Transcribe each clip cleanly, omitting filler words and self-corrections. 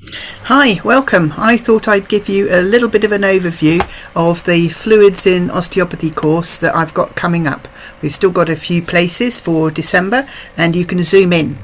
Hi, welcome. I thought I'd give you a little bit of an overview of the Fluids in Osteopathy course that I've got coming up. We've still got a few places for December and you can zoom in.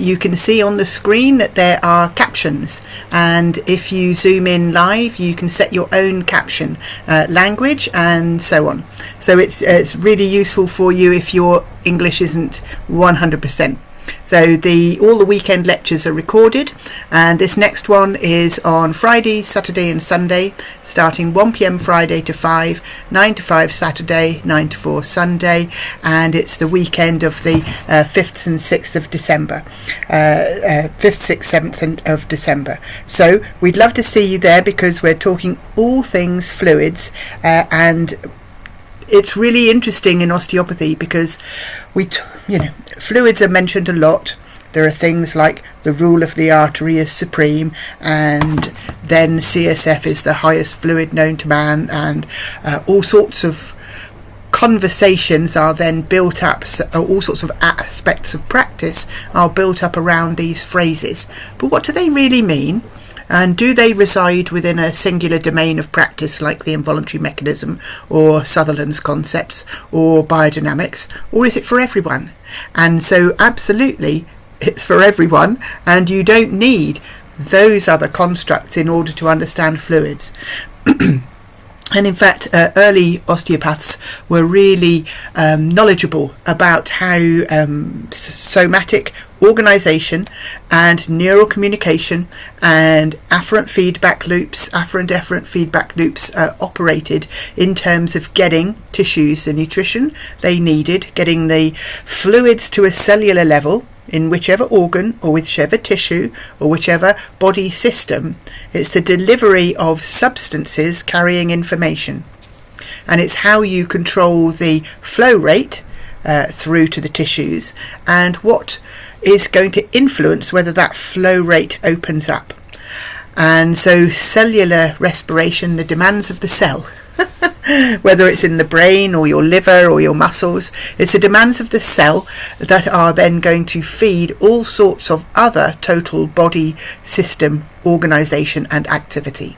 You can see on the screen that there are captions, and if you zoom in live you can set your own caption language and so on. So it's really useful for you if your English isn't 100%. So all the weekend lectures are recorded, and this next one is on Friday, Saturday and Sunday, starting 1 p.m. Friday to 5, 9 to 5 Saturday, 9 to 4 Sunday, and it's the weekend of the 5th and 6th of December, 5th, 6th, 7th of December. So we'd love to see you there because we're talking all things fluids, and it's really interesting in osteopathy because fluids are mentioned a lot. There are things like the rule of the artery is supreme, and then CSF is the highest fluid known to man, and all sorts of conversations are then built up, so all sorts of aspects of practice are built up around these phrases. But what do they really mean? And do they reside within a singular domain of practice like the involuntary mechanism or Sutherland's concepts or biodynamics, or is it for everyone? And so absolutely it's for everyone, and you don't need those other constructs in order to understand fluids. And in fact, early osteopaths were really knowledgeable about how somatic organisation and neural communication and afferent efferent feedback loops operated in terms of getting tissues the nutrition they needed, getting the fluids to a cellular level in whichever organ or whichever tissue or whichever body system. It's the delivery of substances carrying information, and it's how you control the flow rate through to the tissues and what is going to influence whether that flow rate opens up. And so cellular respiration, the demands of the cell, whether it's in the brain or your liver or your muscles, it's the demands of the cell that are then going to feed all sorts of other total body system organisation and activity.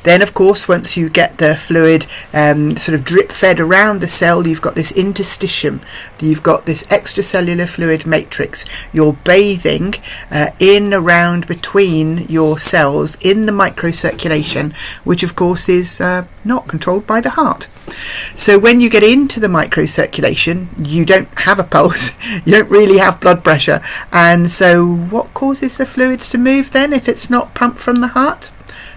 Then, of course, once you get the fluid sort of drip fed around the cell, you've got this interstitium, you've got this extracellular fluid matrix. You're bathing in, around, between your cells in the microcirculation, which of course is not controlled by the heart. So when you get into the microcirculation, you don't have a pulse, you don't really have blood pressure, and so what causes the fluids to move then if it's not pumped from the heart?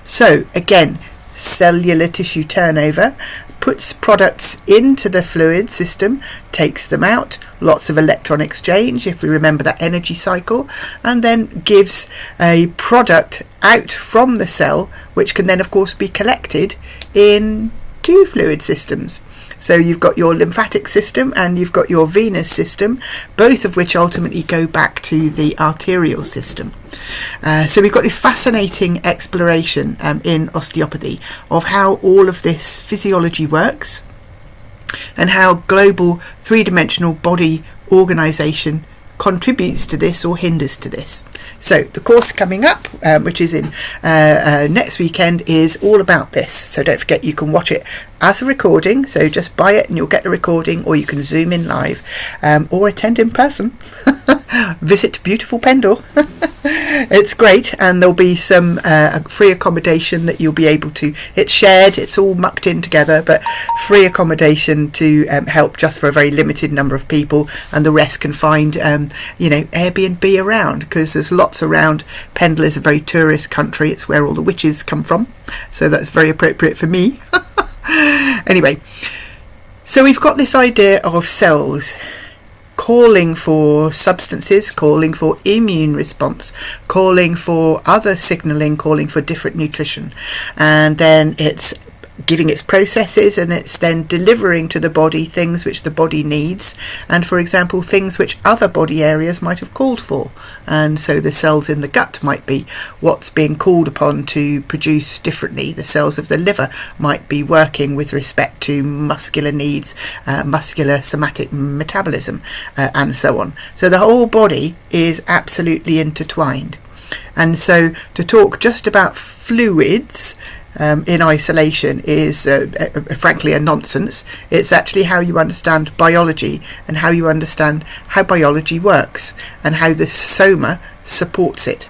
So again, cellular tissue turnover puts products into the fluid system, takes them out, lots of electron exchange if we remember that energy cycle, and then gives a product out from the cell, which can then of course be collected in two fluid systems. So you've got your lymphatic system and you've got your venous system, both of which ultimately go back to the arterial system. So we've got this fascinating exploration in osteopathy of how all of this physiology works and how global three-dimensional body organisation contributes to this or hinders to this. So the course coming up, which is in next weekend, is all about this. So don't forget, you can watch it as a recording, so just buy it and you'll get the recording, or you can zoom in live or attend in person. Visit beautiful Pendle. It's great, and there'll be some free accommodation that you'll be able to, it's shared, it's all mucked in together, but free accommodation to help just for a very limited number of people, and the rest can find Airbnb around, because there's lots around. Pendle is a very tourist country, it's where all the witches come from, so that's very appropriate for me. Anyway, so we've got this idea of cells calling for substances, calling for immune response, calling for other signalling, calling for different nutrition, and then it's giving its processes, and it's then delivering to the body things which the body needs, and for example things which other body areas might have called for. And so the cells in the gut might be what's being called upon to produce differently. The cells of the liver might be working with respect to muscular needs, muscular somatic metabolism, and so on. So the whole body is absolutely intertwined. And so to talk just about fluids in isolation is frankly a nonsense. It's actually how you understand biology and how you understand how biology works and how the soma supports it.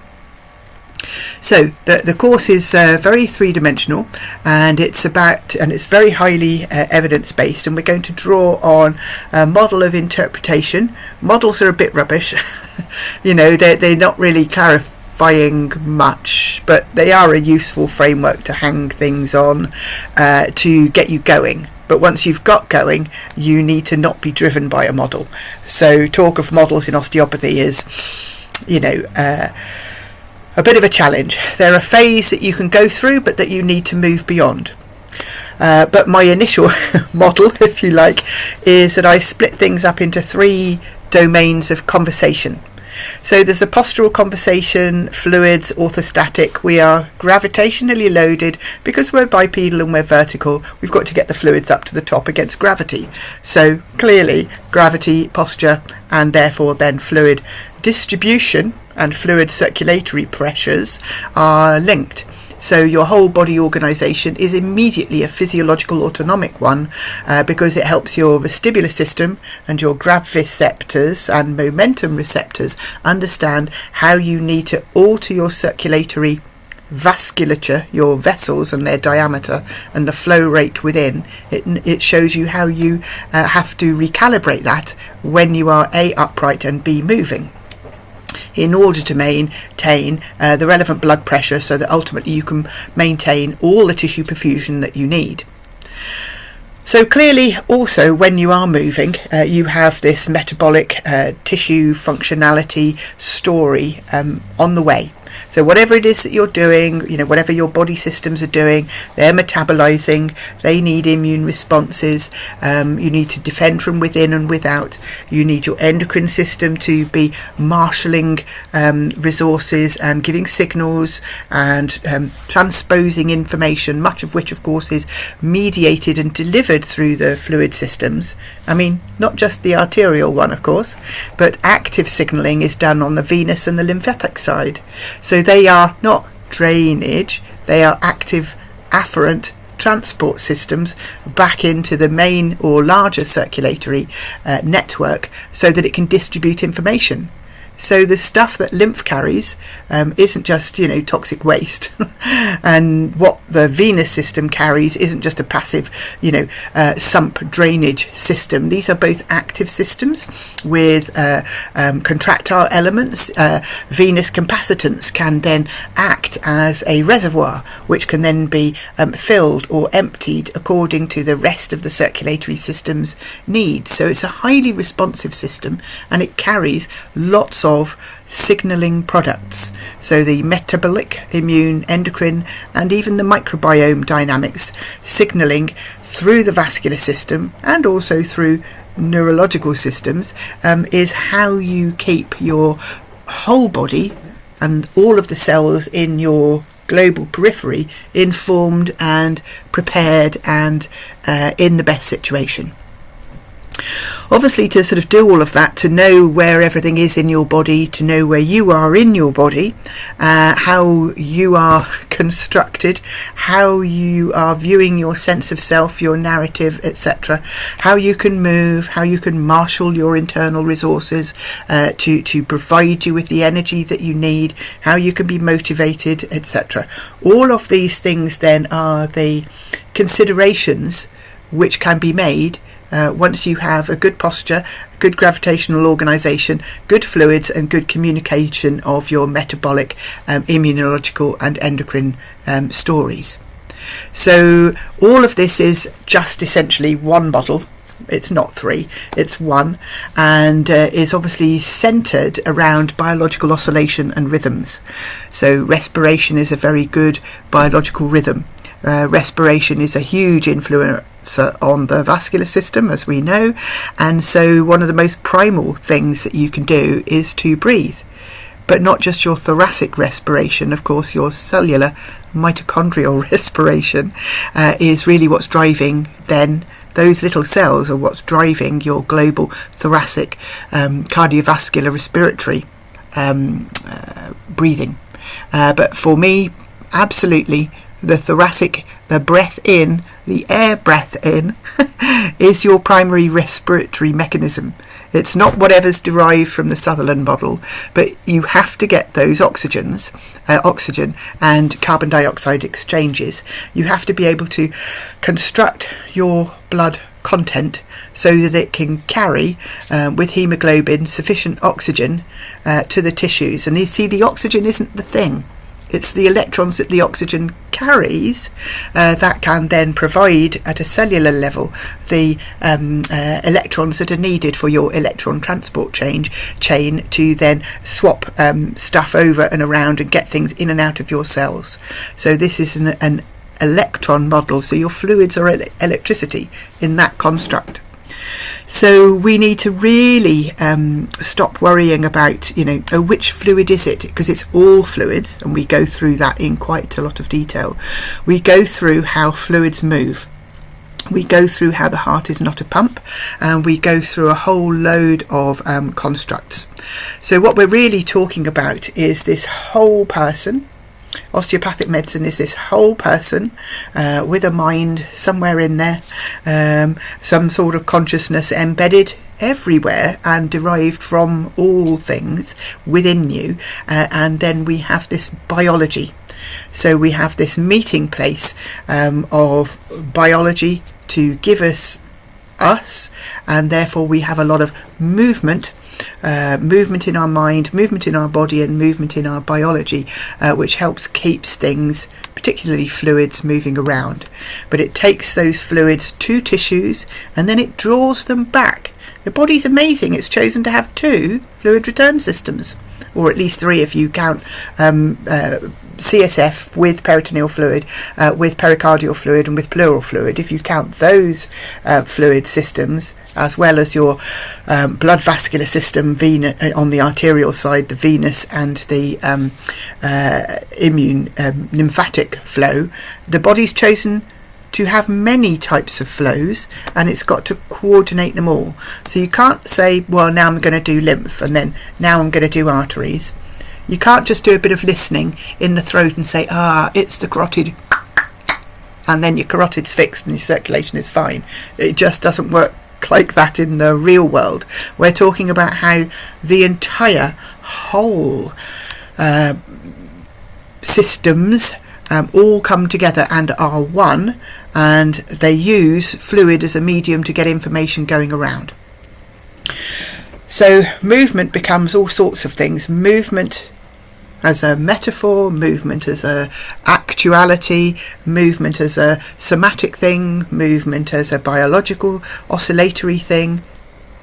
So the course is very three-dimensional, and it's very highly evidence-based, and we're going to draw on a model of interpretation. Models are a bit rubbish. They're not really clarifying much, but they are a useful framework to hang things on to get you going. But once you've got going, you need to not be driven by a model. So talk of models in osteopathy is, a bit of a challenge. They're a phase that you can go through, but that you need to move beyond. But my initial model, if you like, is that I split things up into 3 domains of conversation. So there's a postural conversation, fluids, orthostatic. We are gravitationally loaded because we're bipedal and we're vertical. We've got to get the fluids up to the top against gravity. So clearly gravity, posture, and therefore then fluid distribution and fluid circulatory pressures are linked. So your whole body organisation is immediately a physiological autonomic one because it helps your vestibular system and your graviceptors and momentum receptors understand how you need to alter your circulatory vasculature, your vessels and their diameter and the flow rate within. It shows you how you have to recalibrate that when you are A, upright, and B, moving, in order to maintain the relevant blood pressure so that ultimately you can maintain all the tissue perfusion that you need. So clearly also when you are moving, you have this metabolic tissue functionality story on the way. So whatever it is that you're doing, whatever your body systems are doing, they're metabolizing, they need immune responses, you need to defend from within and without, you need your endocrine system to be marshalling resources and giving signals and transposing information, much of which of course is mediated and delivered through the fluid systems. I mean, not just the arterial one of course, but active signalling is done on the venous and the lymphatic side. So they are not drainage, they are active afferent transport systems back into the main or larger circulatory network so that it can distribute information. So the stuff that lymph carries isn't just, toxic waste. And what the venous system carries isn't just a passive, sump drainage system. These are both active systems with contractile elements. Venous capacitance can then act as a reservoir, which can then be filled or emptied according to the rest of the circulatory system's needs. So it's a highly responsive system, and it carries lots of signalling products. So the metabolic, immune, endocrine, and even the microbiome dynamics signalling through the vascular system and also through neurological systems is how you keep your whole body and all of the cells in your global periphery informed and prepared and in the best situation. Obviously, to sort of do all of that, to know where everything is in your body, to know where you are in your body, how you are constructed, how you are viewing your sense of self, your narrative, etc., how you can move, how you can marshal your internal resources to provide you with the energy that you need, how you can be motivated, etc. All of these things then are the considerations which can be made once you have a good posture, good gravitational organisation, good fluids and good communication of your metabolic, immunological and endocrine stories. So all of this is just essentially one model. It's not 3, it's 1, and is obviously centred around biological oscillation and rhythms. So respiration is a very good biological rhythm. Respiration is a huge influence on the vascular system, as we know, and so one of the most primal things that you can do is to breathe. But not just your thoracic respiration, of course, your cellular mitochondrial respiration is really what's driving then. Those little cells are what's driving your global thoracic cardiovascular respiratory breathing But for me, absolutely, the thoracic, the breath in, the air breath in, is your primary respiratory mechanism. It's not whatever's derived from the Sutherland model, but you have to get those oxygen and carbon dioxide exchanges. You have to be able to construct your blood content so that it can carry with hemoglobin sufficient oxygen to the tissues. And you see, the oxygen isn't the thing. It's the electrons that the oxygen carries that can then provide at a cellular level the electrons that are needed for your electron transport chain to then swap stuff over and around and get things in and out of your cells. So this is an electron model. So your fluids are electricity in that construct. So we need to really stop worrying about, which fluid is it? Because it's all fluids, and we go through that in quite a lot of detail. We go through how fluids move. We go through how the heart is not a pump, and we go through a whole load of constructs. So what we're really talking about is this whole person. Osteopathic medicine is this whole person with a mind somewhere in there, some sort of consciousness embedded everywhere and derived from all things within you, and then we have this biology. So we have this meeting place of biology to give us, and therefore we have a lot of movement in our mind, movement in our body, and movement in our biology, which helps keeps things, particularly fluids, moving around. But it takes those fluids to tissues and then it draws them back. The body's amazing. It's chosen to have 2 fluid return systems, or at least 3 if you count CSF with peritoneal fluid, with pericardial fluid, and with pleural fluid. If you count those fluid systems, as well as your blood vascular system, on the arterial side, the venous and the immune lymphatic flow, the body's chosen to have many types of flows, and it's got to coordinate them all. So you can't say, well, now I'm going to do lymph, and then now I'm going to do arteries. You can't just do a bit of listening in the throat and say, it's the carotid, and then your carotid's fixed and your circulation is fine. It just doesn't work like that in the real world. We're talking about how the entire whole systems all come together and are one, and they use fluid as a medium to get information going around. So movement becomes all sorts of things. Movement as a metaphor, movement as a actuality, movement as a somatic thing, movement as a biological oscillatory thing.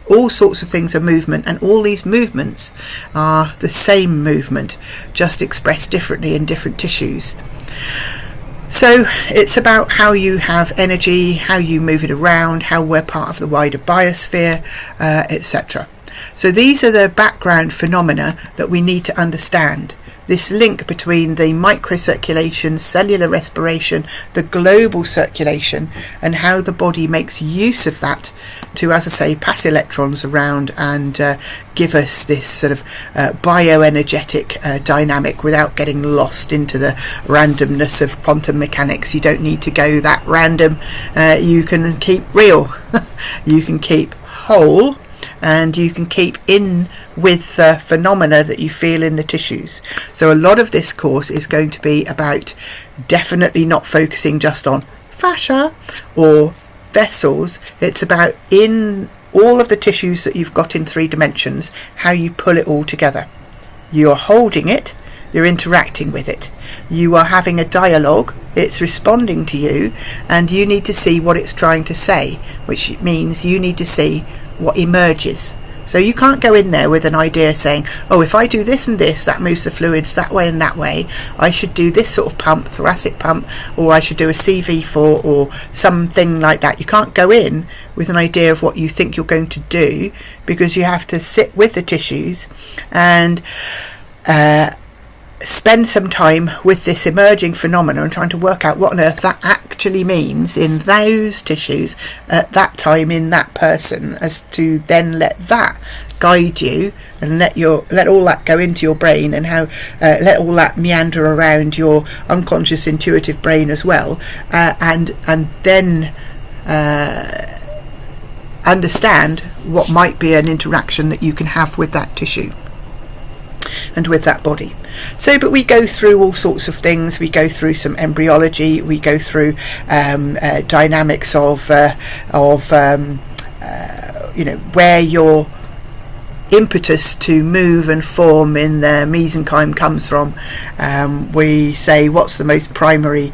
All sorts of things are movement, and all these movements are the same movement, just expressed differently in different tissues. So it's about how you have energy, how you move it around, how we're part of the wider biosphere, etc. So these are the background phenomena that we need to understand. This link between the microcirculation, cellular respiration, the global circulation, and how the body makes use of that to, as I say, pass electrons around and give us this sort of bioenergetic dynamic without getting lost into the randomness of quantum mechanics. You don't need to go that random. You can keep real. You can keep whole. And you can keep in with the phenomena that you feel in the tissues. So a lot of this course is going to be about definitely not focusing just on fascia or vessels. It's about in all of the tissues that you've got in 3 dimensions, how you pull it all together. You're holding it, you're interacting with it, you are having a dialogue, it's responding to you, and you need to see what it's trying to say, which means you need to see what emerges. So you can't go in there with an idea saying, if I do this and this, that moves the fluids that way and that way, I should do this sort of pump, thoracic pump, or I should do a CV4 or something like that. You can't go in with an idea of what you think you're going to do, because you have to sit with the tissues and spend some time with this emerging phenomenon and trying to work out what on earth that actually means in those tissues at that time in that person, as to then let that guide you, and let all that go into your brain, and how let all that meander around your unconscious intuitive brain as well, and then understand what might be an interaction that you can have with that tissue and with that body. So, but we go through all sorts of things. We go through some embryology. We go through dynamics of where your impetus to move and form in the mesenchyme comes from. We say what's the most primary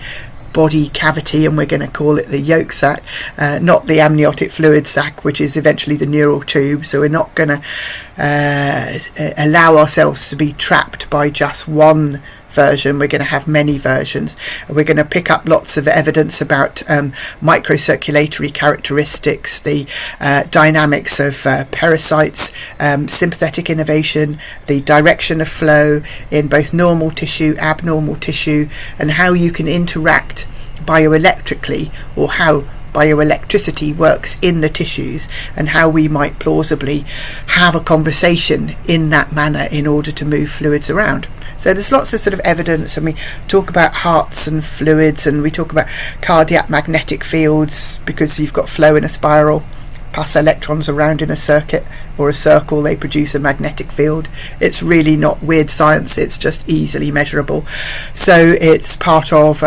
body cavity, and we're going to call it the yolk sac, not the amniotic fluid sac, which is eventually the neural tube. So we're not going to allow ourselves to be trapped by just one version. We're going to have many versions. We're going to pick up lots of evidence about microcirculatory characteristics, the dynamics of parasites, sympathetic innervation, the direction of flow in both normal tissue, abnormal tissue, and how you can interact bioelectrically, or how bioelectricity works in the tissues, and how we might plausibly have a conversation in that manner in order to move fluids around. So there's lots of sort of evidence, and we talk about hearts and fluids, and we talk about cardiac magnetic fields, because you've got flow in a spiral, pass electrons around in a circuit or a circle, they produce a magnetic field. It's really not weird science, it's just easily measurable. So it's part of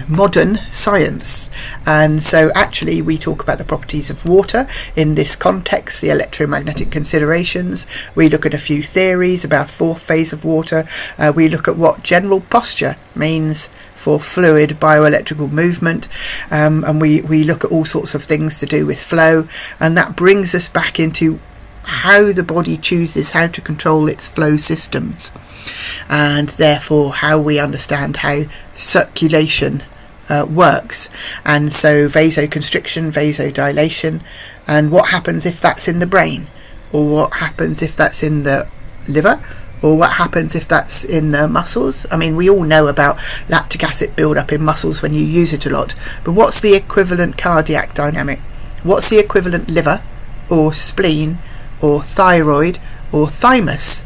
modern science. And so actually we talk about the properties of water in this context, the electromagnetic considerations. We look at a few theories about fourth phase of water. We look at what general posture means for fluid bioelectrical movement, and we look at all sorts of things to do with flow, and that brings us back into how the body chooses how to control its flow systems, and therefore how we understand how circulation works. And so vasoconstriction, vasodilation, and what happens if that's in the brain, or what happens if that's in the liver, or what happens if that's in the muscles. I mean, we all know about lactic acid build-up in muscles when you use it a lot, but what's the equivalent cardiac dynamic? What's the equivalent liver, or spleen, or thyroid, or thymus?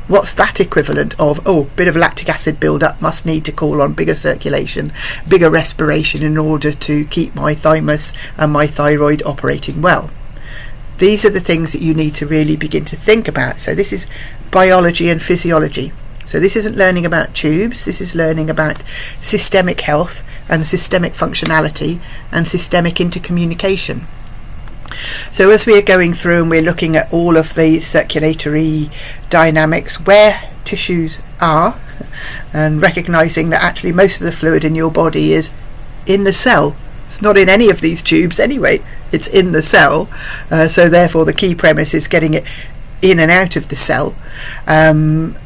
What's that equivalent of? Oh, bit of lactic acid build-up, must need to call on bigger circulation, bigger respiration in order to keep my thymus and my thyroid operating well. These are the things that you need to really begin to think about. So this is biology and physiology. So this isn't learning about tubes, this is learning about systemic health and systemic functionality and systemic intercommunication. So as we are going through and we're looking at all of the circulatory dynamics, where tissues are, and recognizing that actually most of the fluid in your body is in the cell. It's not in any of these tubes anyway, it's in the cell. So therefore the key premise is getting it in and out of the cell. And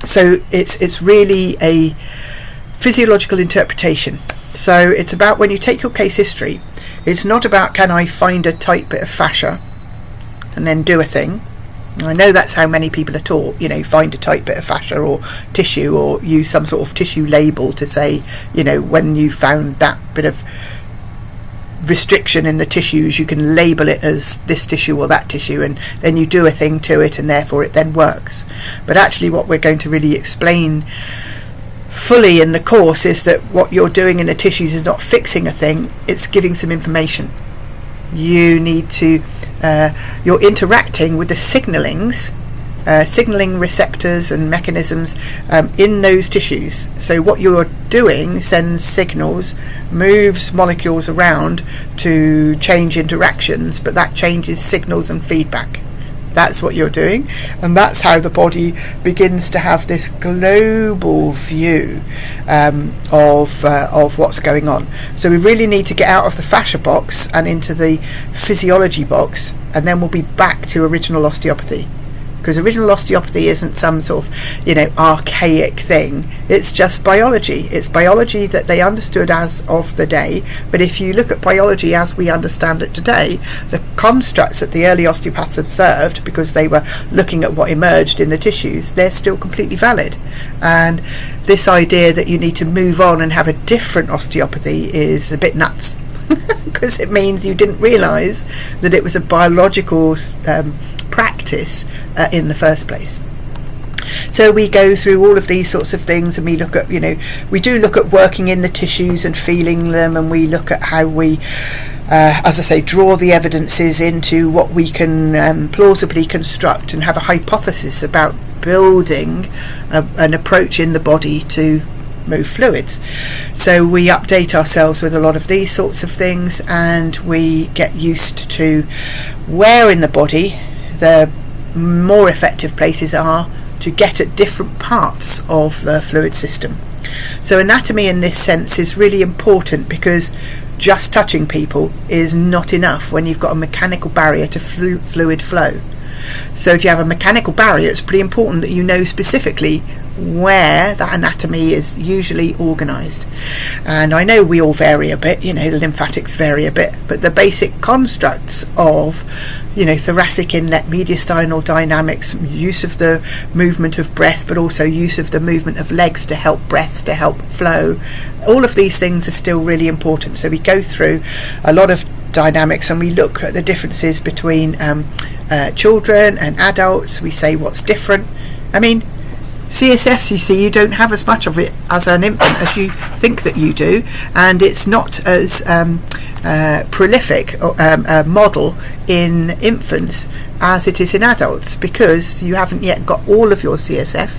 so it's really a physiological interpretation. So it's about, when you take your case history, it's not about can I find a tight bit of fascia and then do a thing. I know that's how many people are taught, find a tight bit of fascia or tissue, or use some sort of tissue label to say, when you found that bit of restriction in the tissues, you can label it as this tissue or that tissue, and then you do a thing to it, and therefore it then works. But actually what we're going to really explain fully in the course is that what you're doing in the tissues is not fixing a thing, it's giving some information. You need to you're interacting with the signaling receptors and mechanisms in those tissues. So what you're doing sends signals, moves molecules around to change interactions, but that changes signals and feedback. That's what you're doing, and that's how the body begins to have this global view of what's going on. So we really need to get out of the fascia box and into the physiology box, and then we'll be back to original osteopathy. Because original osteopathy isn't some sort of, archaic thing. It's just biology. It's biology that they understood as of the day. But if you look at biology as we understand it today, the constructs that the early osteopaths observed, because they were looking at what emerged in the tissues, they're still completely valid. And this idea that you need to move on and have a different osteopathy is a bit nuts. because it means you didn't realise that it was a biological practice in the first place. So we go through all of these sorts of things, and we look at, we do look at working in the tissues and feeling them, and we look at how we, as I say, draw the evidences into what we can plausibly construct and have a hypothesis about building an approach in the body to move fluids. So we update ourselves with a lot of these sorts of things, and we get used to where in the body the more effective places are to get at different parts of the fluid system. So anatomy in this sense is really important, because just touching people is not enough when you've got a mechanical barrier to fluid flow. So if you have a mechanical barrier, it's pretty important that you know specifically where that anatomy is usually organised. And I know we all vary a bit, the lymphatics vary a bit, but the basic constructs of thoracic inlet, mediastinal dynamics, use of the movement of breath, but also use of the movement of legs to help breath, to help flow, all of these things are still really important. So we go through a lot of dynamics, and we look at the differences between children and adults. We say what's different. I mean, CSFs, you see, you don't have as much of it as an infant as you think that you do, and it's not as prolific a model in infants as it is in adults, because you haven't yet got all of your CSF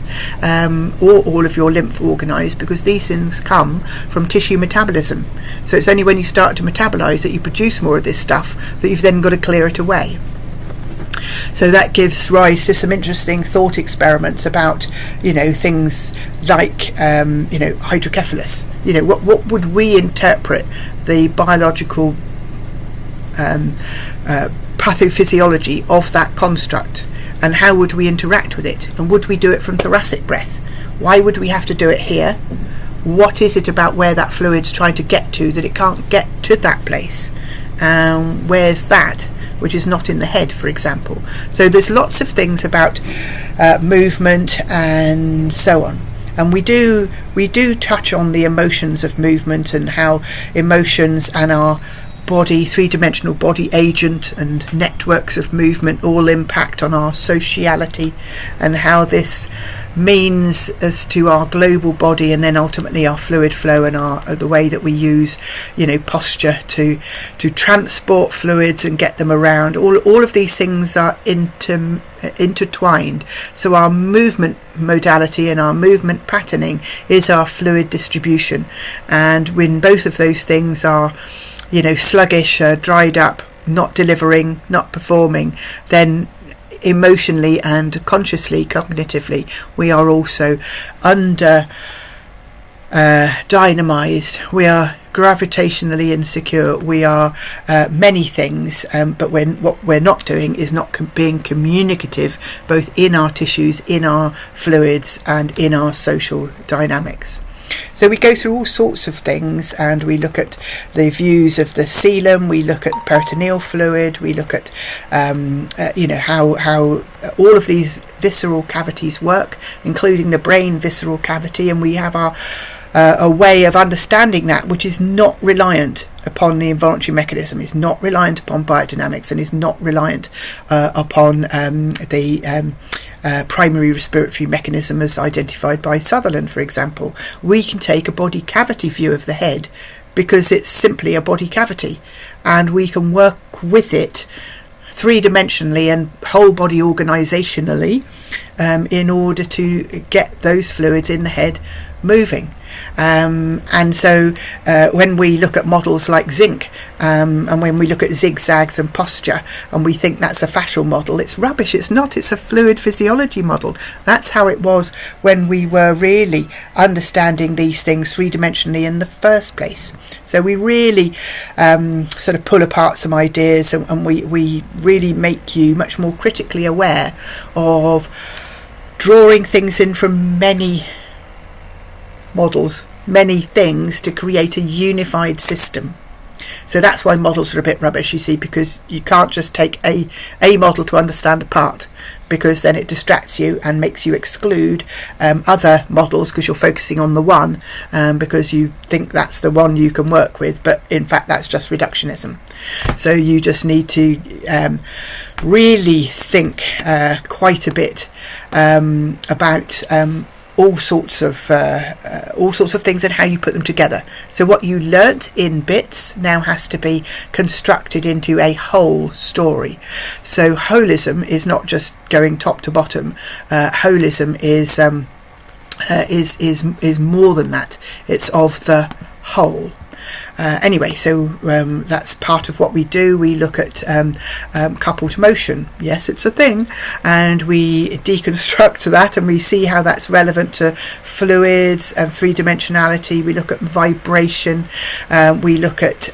or all of your lymph organised, because these things come from tissue metabolism. So it's only when you start to metabolize that you produce more of this stuff that you've then got to clear it away. So that gives rise to some interesting thought experiments about, things like, hydrocephalus. What would we interpret the biological pathophysiology of that construct, and how would we interact with it? And would we do it from thoracic breath? Why would we have to do it here? What is it about where that fluid's trying to get to that it can't get to that place? Where's that which is not in the head, for example? So there's lots of things about movement and so on. And we do touch on the emotions of movement, and how emotions and our body, three-dimensional body agent and networks of movement all impact on our sociality, and how this means as to our global body, and then ultimately our fluid flow and the way that we use posture to transport fluids and get them around. All of these things are intertwined. So our movement modality and our movement patterning is our fluid distribution, and when both of those things are sluggish, dried up, not delivering, not performing, then emotionally and consciously, cognitively, we are also under dynamized. We are gravitationally insecure. We are many things, but what we're not doing is not being communicative, both in our tissues, in our fluids, and in our social dynamics. So we go through all sorts of things, and we look at the views of the coelom, we look at peritoneal fluid, we look at how all of these visceral cavities work, including the brain visceral cavity, and we have a way of understanding that which is not reliant upon the involuntary mechanism, is not reliant upon biodynamics, and is not reliant upon the primary respiratory mechanism as identified by Sutherland, for example. We can take a body cavity view of the head because it's simply a body cavity, and we can work with it three-dimensionally and whole body organisationally in order to get those fluids in the head moving. And so when we look at models like zinc, and when we look at zigzags and posture, and we think that's a fascial model, it's rubbish. It's not. It's a fluid physiology model. That's how it was when we were really understanding these things three-dimensionally in the first place. So we really sort of pull apart some ideas, and we really make you much more critically aware of drawing things in from many models, many things, to create a unified system. So that's why models are a bit rubbish, you see, because you can't just take a model to understand a part. because then it distracts you and makes you exclude other models because you're focusing on the one, because you think that's the one you can work with, but in fact that's just reductionism. So you just need to really think quite a bit about all sorts of things and how you put them together. So what you learnt in bits now has to be constructed into a whole story. So holism is not just going top to bottom. Holism is more than that. It's of the whole. Anyway, so that's part of what we do. We look at coupled motion. Yes, it's a thing, and we deconstruct that and we see how that's relevant to fluids and three-dimensionality. We look at vibration. We look at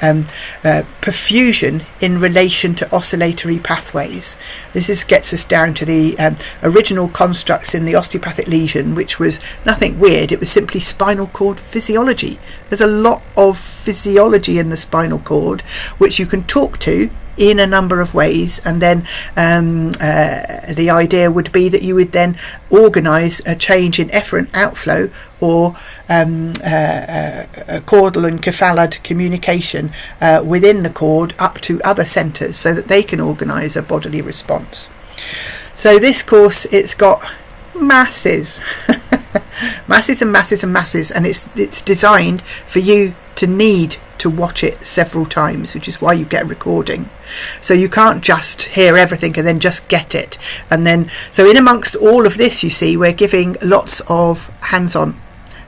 perfusion in relation to oscillatory pathways. This gets us down to the original constructs in the osteopathic lesion, which was nothing weird. It was simply spinal cord physiology. There's a lot of physiology in the spinal cord which you can talk to in a number of ways, and then the idea would be that you would then organise a change in efferent outflow or caudal and cephalad communication within the cord up to other centres so that they can organise a bodily response. So this course, it's got masses masses and masses and masses, and it's designed for you to need to watch it several times, which is why you get a recording. So you can't just hear everything and then just get it. And then, so in amongst all of this, you see, we're giving lots of hands-on.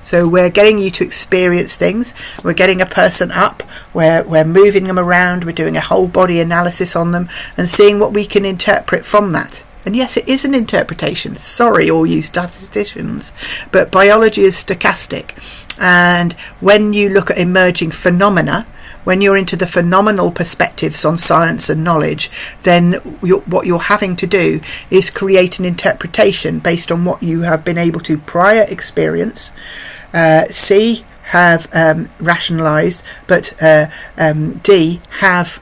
So we're getting you to experience things. We're getting a person up. We're moving them around. We're doing a whole body analysis on them and seeing what we can interpret from that. And yes, it is an interpretation. Sorry, all you statisticians, but biology is stochastic. And when you look at emerging phenomena, when you're into the phenomenal perspectives on science and knowledge, then what you're having to do is create an interpretation based on what you have been able to prior experience, C, have rationalised, but D, have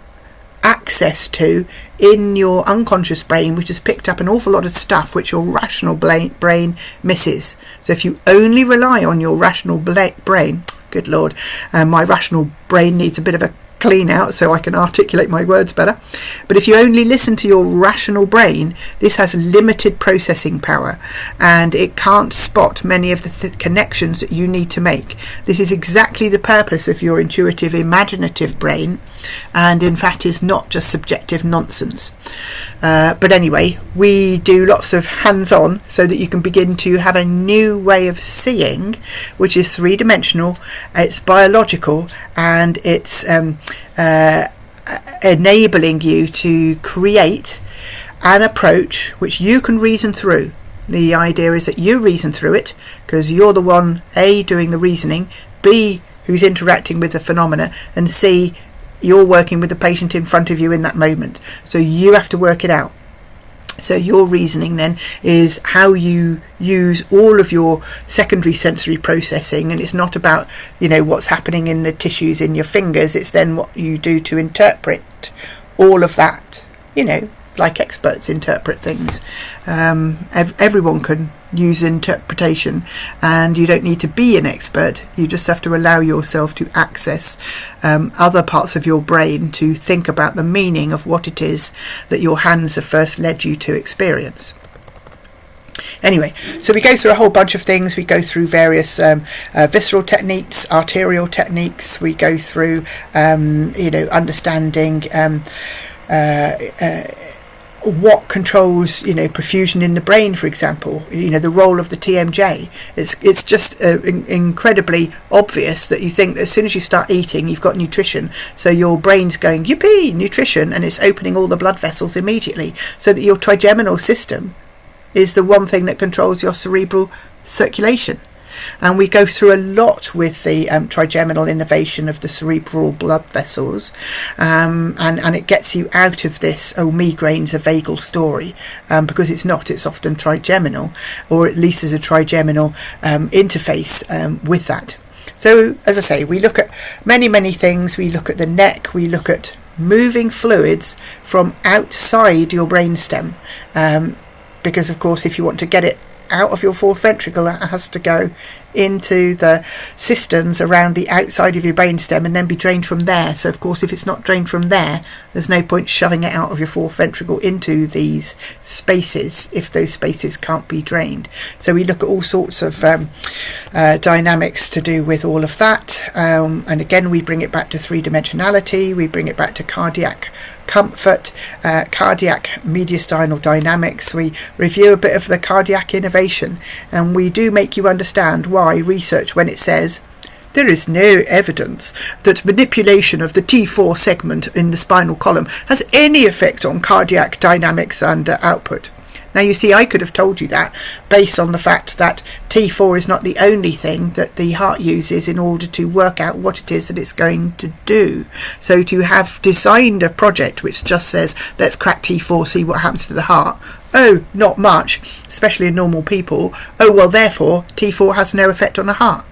access to in your unconscious brain, which has picked up an awful lot of stuff which your rational brain misses. So if you only rely on your rational brain, good Lord, my rational brain needs a bit of a clean out so I can articulate my words better. But if you only listen to your rational brain, this has limited processing power and it can't spot many of the connections that you need to make. This is exactly the purpose of your intuitive, imaginative brain, and in fact is not just subjective nonsense. But anyway, we do lots of hands-on so that you can begin to have a new way of seeing, which is three-dimensional, it's biological, and it's enabling you to create an approach which you can reason through. The idea is that you reason through it because you're the one, A, doing the reasoning, B, who's interacting with the phenomena, and C, you're working with the patient in front of you in that moment. So you have to work it out. So your reasoning then is how you use all of your secondary sensory processing, and it's not about, what's happening in the tissues in your fingers, it's then what you do to interpret all of that, like experts interpret things. Everyone can use interpretation, and you don't need to be an expert. You just have to allow yourself to access other parts of your brain to think about the meaning of what it is that your hands have first led you to experience. Anyway, so we go through a whole bunch of things. We go through various visceral techniques, arterial techniques. We go through understanding what controls perfusion in the brain, for example, the role of the TMJ. It's just incredibly obvious that you think that as soon as you start eating you've got nutrition, so your brain's going yippee, nutrition, and it's opening all the blood vessels immediately, so that your trigeminal system is the one thing that controls your cerebral circulation. And we go through a lot with the trigeminal innervation of the cerebral blood vessels, and it gets you out of this, migraine's a vagal story, because it's not, it's often trigeminal, or at least there's a trigeminal interface with that. So, as I say, we look at many things. We look at the neck, we look at moving fluids from outside your brainstem. because of course if you want to get it out of your fourth ventricle, it has to go into the cisterns around the outside of your brainstem and then be drained from there. So of course if it's not drained from there, there's no point shoving it out of your fourth ventricle into these spaces if those spaces can't be drained. So we look at all sorts of dynamics to do with all of that, and again we bring it back to three-dimensionality, we bring it back to cardiac comfort, cardiac mediastinal dynamics. We review a bit of the cardiac innovation, and we do make you understand why research, when it says there is no evidence that manipulation of the T4 segment in the spinal column has any effect on cardiac dynamics and output. Now you see, I could have told you that based on the fact that T4 is not the only thing that the heart uses in order to work out what it is that it's going to do. So to have designed a project which just says, let's crack T4, see what happens to the heart. Oh, not much, especially in normal people. Oh, well, therefore, T4 has no effect on the heart.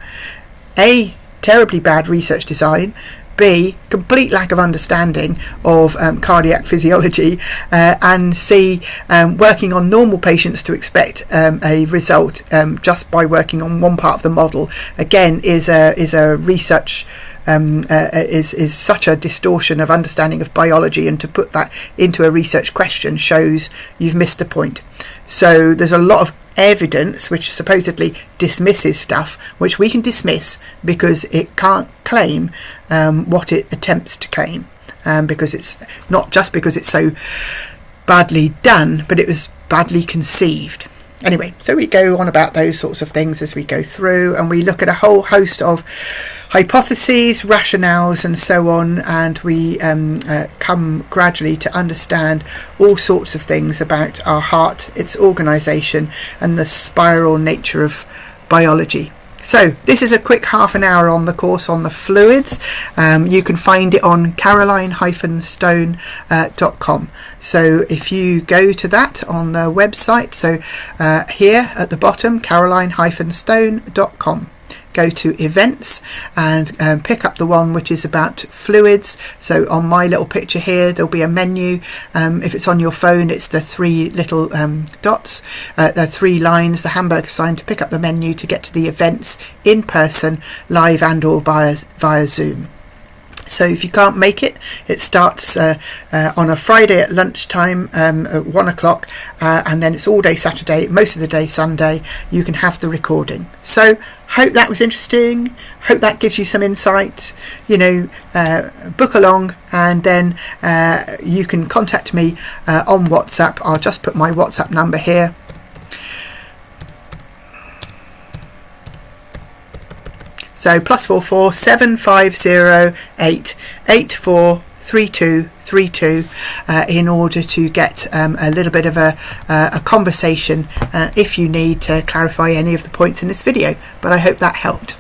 A, terribly bad research design. B, complete lack of understanding of cardiac physiology, and C, working on normal patients to expect a result just by working on one part of the model, again is a research is such a distortion of understanding of biology, and to put that into a research question shows you've missed the point. So there's a lot of evidence which supposedly dismisses stuff which we can dismiss because it can't claim what it attempts to claim, because it's not just because it's so badly done, but it was badly conceived. Anyway, so we go on about those sorts of things as we go through, and we look at a whole host of hypotheses, rationales and so on, and we come gradually to understand all sorts of things about our heart, its organisation and the spiral nature of biology. So this is a quick half an hour on the course on the fluids. You can find it on caroline-stone.com. So if you go to that on the website, so here at the bottom, caroline-stone.com. Go to events and pick up the one which is about fluids. So on my little picture here there'll be a menu. If it's on your phone, it's the three little dots, the three lines, the hamburger sign, to pick up the menu to get to the events in person, live and or via Zoom. So if you can't make it, it starts on a Friday at lunchtime at 1 o'clock, and then it's all day Saturday, most of the day Sunday. You can have the recording. So hope that was interesting. Hope that gives you some insight. Book along, and then you can contact me on WhatsApp. I'll just put my WhatsApp number here. So +44 7508 843232 in order to get a little bit of a conversation if you need to clarify any of the points in this video. But I hope that helped.